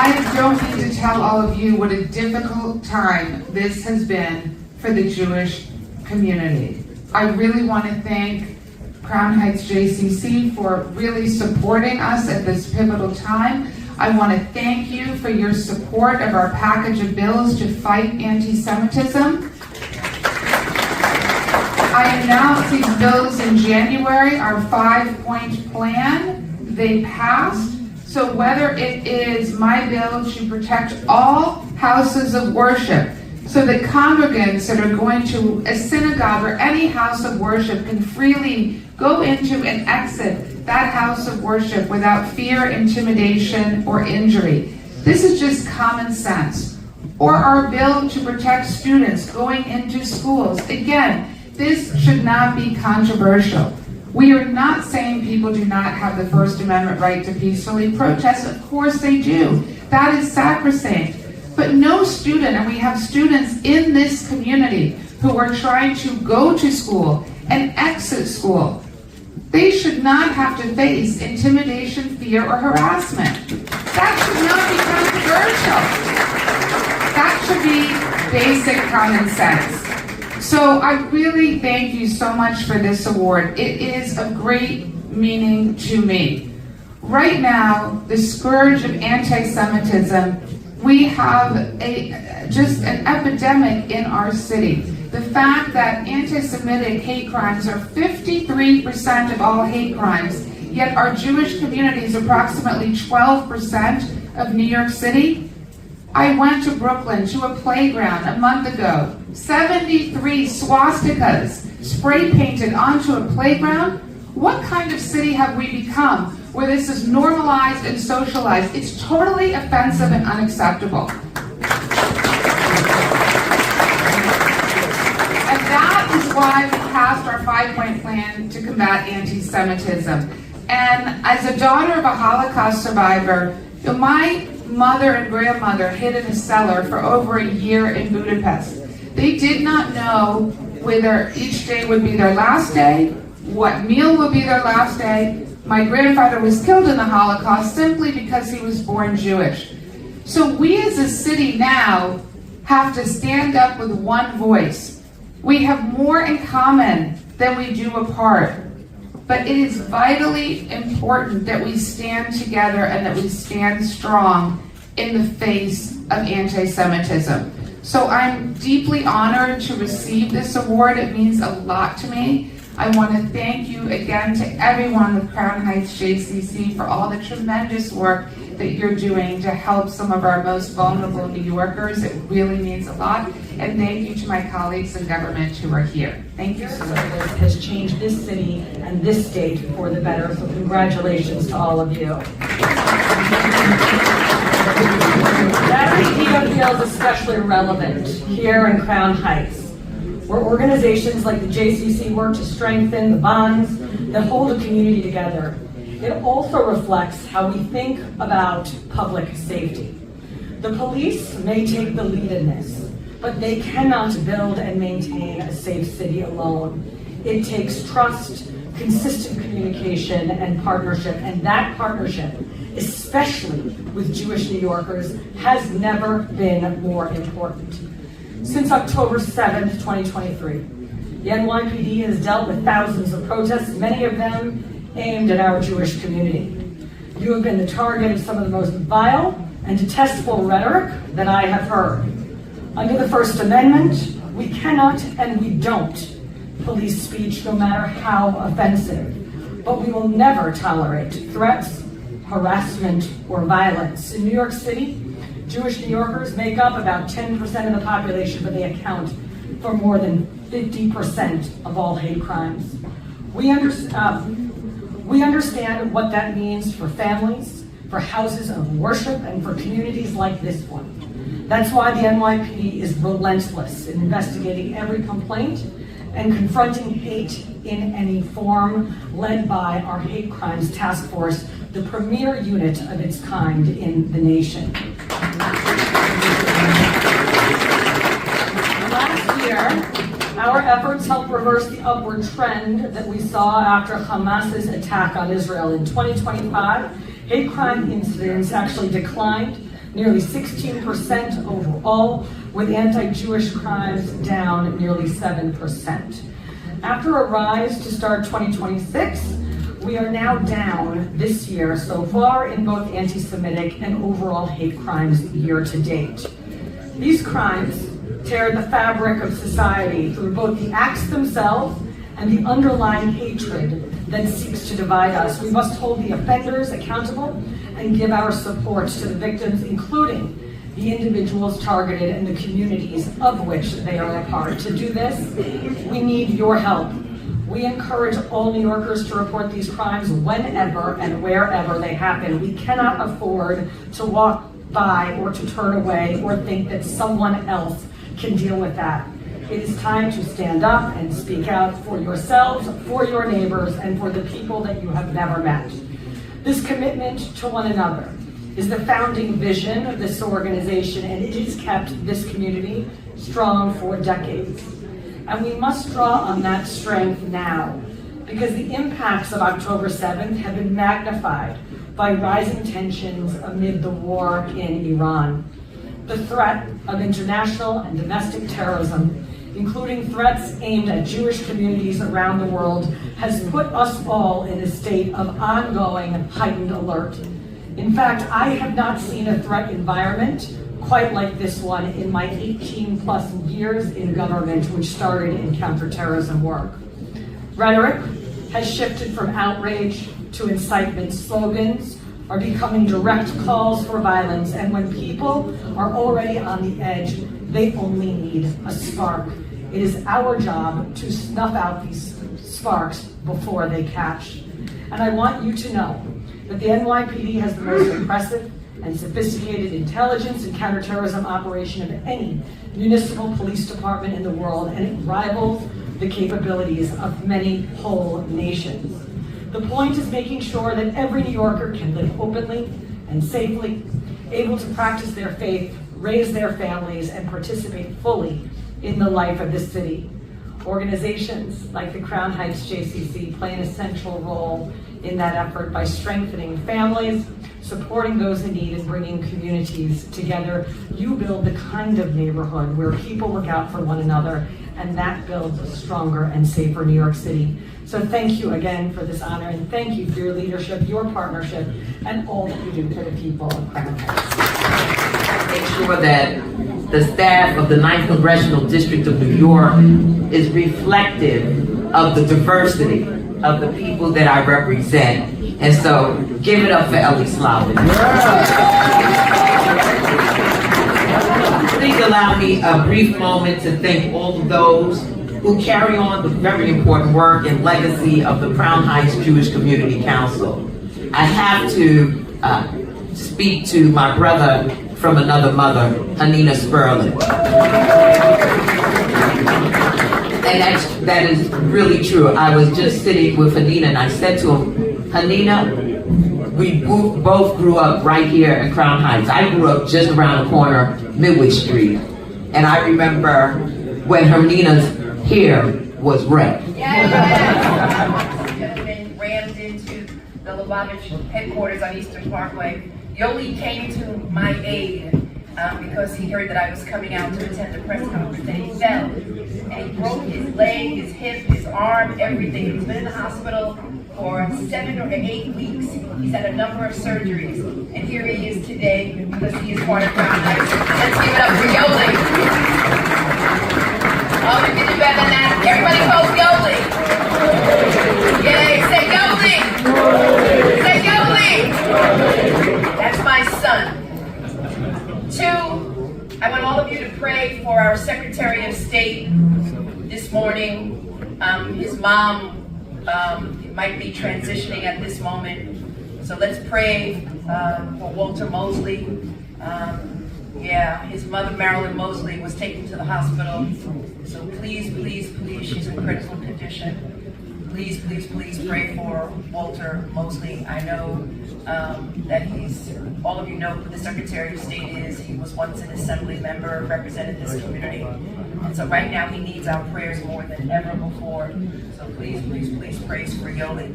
I don't need to tell all of you what a difficult time this has been for the Jewish community. I really want to thank Crown Heights JCC for really supporting us at this pivotal time. I want to thank you for your support of our package of bills to fight anti-Semitism. I announced these bills in January, our 5-point plan. They passed. So whether it is my bill to protect all houses of worship, so that congregants that are going to a synagogue or any house of worship can freely go into and exit that house of worship without fear, intimidation, or injury. This is just common sense. Or our bill to protect students going into schools. Again, this should not be controversial. We are not saying people do not have the First Amendment right to peacefully protest. Of course they do. That is sacrosanct. But no student, and we have students in this community who are trying to go to school and exit school, they should not have to face intimidation, fear, or harassment. That should not be controversial. That should be basic common sense. So I really thank you so much for this award. It is of great meaning to me. Right now, the scourge of anti-Semitism, we have just an epidemic in our city. The fact that anti-Semitic hate crimes are 53% of all hate crimes, yet our Jewish community is approximately 12% of New York City. I went to Brooklyn to a playground a month ago. 73 swastikas spray painted onto a playground. What kind of city have we become where this is normalized and socialized? It's totally offensive and unacceptable. And that is why we passed our 5-point plan to combat anti-Semitism. And as a daughter of a Holocaust survivor, my mother and grandmother hid in a cellar for over a year in Budapest. They did not know whether each day would be their last day, what meal would be their last day. My grandfather was killed in the Holocaust simply because he was born Jewish. So we as a city now have to stand up with one voice. We have more in common than we do apart. But it is vitally important that we stand together and that we stand strong in the face of anti-Semitism. So I'm deeply honored to receive this award. It means a lot to me. I want to thank you again to everyone with Crown Heights JCC for all the tremendous work that you're doing to help some of our most vulnerable New Yorkers. It really means a lot. And thank you to my colleagues in government who are here. Thank you so much. This has changed this city and this state for the better, so congratulations to all of you. That idea feels especially relevant here in Crown Heights, where organizations like the JCC work to strengthen the bonds that hold a community together. It also reflects how we think about public safety. The police may take the lead in this, but they cannot build and maintain a safe city alone. It takes trust, consistent communication, and partnership, and that partnership, especially with Jewish New Yorkers, has never been more important. Since October 7th, 2023, the NYPD has dealt with thousands of protests, many of them aimed at our Jewish community. You have been the target of some of the most vile and detestable rhetoric that I have heard. Under the First Amendment, we cannot and we don't police speech no matter how offensive, but we will never tolerate threats, harassment, or violence. In New York City, Jewish New Yorkers make up about 10% of the population, but they account for more than 50% of all hate crimes. We understand what that means for families, for houses of worship, and for communities like this one. That's why the NYPD is relentless in investigating every complaint and confronting hate in any form, led by our Hate Crimes Task Force, the premier unit of its kind in the nation. Last year, our efforts helped reverse the upward trend that we saw after Hamas's attack on Israel. In 2025, hate crime incidents actually declined nearly 16% overall, with anti-Jewish crimes down nearly 7%. After a rise to start 2026, we are now down this year so far in both anti-Semitic and overall hate crimes year to date. These crimes tear the fabric of society through both the acts themselves and the underlying hatred that seeks to divide us. We must hold the offenders accountable and give our support to the victims, including the individuals targeted and the communities of which they are a part. To do this, we need your help. We encourage all New Yorkers to report these crimes whenever and wherever they happen. We cannot afford to walk by or to turn away or think that someone else can deal with that. It is time to stand up and speak out for yourselves, for your neighbors, and for the people that you have never met. This commitment to one another is the founding vision of this organization, and it has kept this community strong for decades. And we must draw on that strength now, because the impacts of October 7th have been magnified by rising tensions amid the war in Iran. The threat of international and domestic terrorism, including threats aimed at Jewish communities around the world, has put us all in a state of ongoing heightened alert. In fact, I have not seen a threat environment quite like this one in my 18+ years in government, which started in counterterrorism work. Rhetoric has shifted from outrage to incitement. Slogans are becoming direct calls for violence, and when people are already on the edge, they only need a spark. It is our job to snuff out these sparks before they catch. And I want you to know that the NYPD has the most impressive and sophisticated intelligence and counterterrorism operation of any municipal police department in the world, and it rivals the capabilities of many whole nations. The point is making sure that every New Yorker can live openly and safely, able to practice their faith, raise their families, and participate fully in the life of the city. Organizations like the Crown Heights JCC play an essential role in that effort by strengthening families, supporting those in need, and bringing communities together. You build the kind of neighborhood where people look out for one another, and that builds a stronger and safer New York City. So thank you again for this honor, and thank you for your leadership, your partnership, and all that you do for the people of Crown Heights. Make sure that the staff of the 9th Congressional District of New York is reflective of the diversity of the people that I represent. And so, give it up for Ellie Slavin. Please allow me a brief moment to thank all of those who carry on the very important work and legacy of the Crown Heights Jewish Community Council. I have to speak to my brother from another mother, Hanina Sperling. And that is really true. I was just sitting with Hanina and I said to him, Hanina, we both grew up right here in Crown Heights. I grew up just around the corner, Midwood Street. And I remember when Hanina's hair was red. Gentleman rammed into the Lubavitch headquarters on Eastern Parkway. Yoli came to my aid because he heard that I was coming out to attend the press conference, and he fell. And he broke his leg, his hip, his arm, everything. He's been in the hospital for 7 or 8 weeks. He's had a number of surgeries. And here he is today because he is part of Crown Heights. Let's give it up for Yoli. Oh, we can do better than that. Everybody post Yoli. Yay, say Yoli. Say Yoli. That's my son. 2, I want all of you to pray for our Secretary of State this morning. His mom might be transitioning at this moment. So let's pray for Walter Mosley. His mother, Marilyn Mosley, was taken to the hospital. So please, please, please, she's in critical condition. Please, please, please pray for Walter Mosley. I know that all of you know who the Secretary of State is. He was once an assembly member, represented this community. And so right now he needs our prayers more than ever before. So please, please, please pray for Yoli.